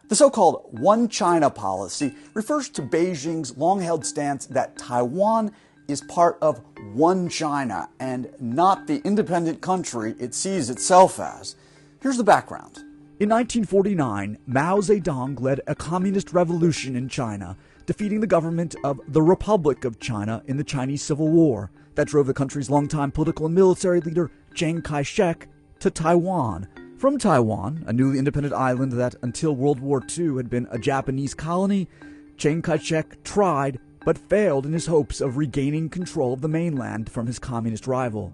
The so-called One China policy refers to Beijing's long-held stance that Taiwan is part of One China and not the independent country it sees itself as. Here's the background. In 1949, Mao Zedong led a communist revolution in China, defeating the government of the Republic of China in the Chinese Civil War that drove the country's longtime political and military leader Chiang Kai-shek to Taiwan. From Taiwan, a newly independent island that until World War II had been a Japanese colony, Chiang Kai-shek tried but failed in his hopes of regaining control of the mainland from his communist rival.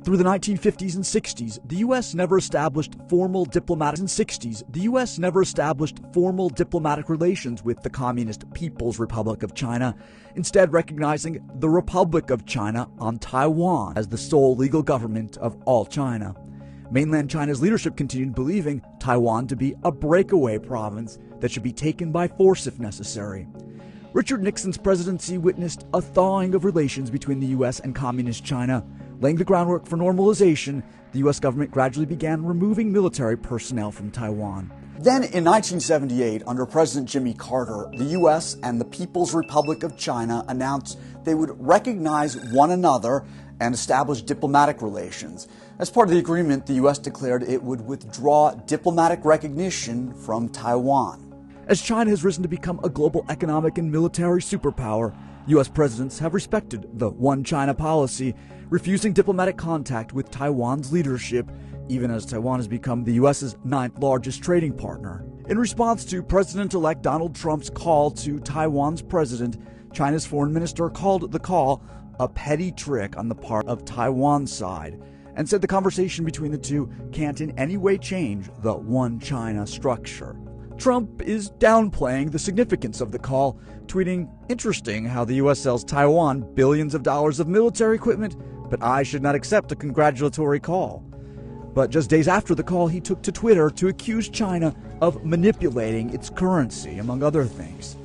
Through the 1950s and 60s, the U.S. never established formal diplomatic relations with the Communist People's Republic of China, instead recognizing the Republic of China on Taiwan as the sole legal government of all China. Mainland China's leadership continued believing Taiwan to be a breakaway province that should be taken by force if necessary. Richard Nixon's presidency witnessed a thawing of relations between the U.S. and Communist China. Laying the groundwork for normalization, the U.S. government gradually began removing military personnel from Taiwan. Then in 1978, under President Jimmy Carter, the U.S. and the People's Republic of China announced they would recognize one another and establish diplomatic relations. As part of the agreement, the U.S. declared it would withdraw diplomatic recognition from Taiwan. As China has risen to become a global economic and military superpower, U.S. presidents have respected the One China policy, refusing diplomatic contact with Taiwan's leadership, even as Taiwan has become the U.S.'s 9th largest trading partner. In response to President-elect Donald Trump's call to Taiwan's president, China's foreign minister called the call a petty trick on the part of Taiwan's side, and said the conversation between the two can't in any way change the One China structure. Trump is downplaying the significance of the call, tweeting, "Interesting how the U.S. sells Taiwan billions of dollars of military equipment, but I should not accept a congratulatory call." But just days after the call, he took to Twitter to accuse China of manipulating its currency, among other things.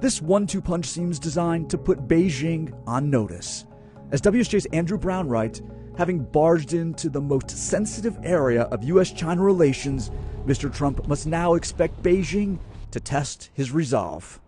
This 1-2 punch seems designed to put Beijing on notice. As WSJ's Andrew Brown writes, having barged into the most sensitive area of U.S.-China relations, Mr. Trump must now expect Beijing to test his resolve.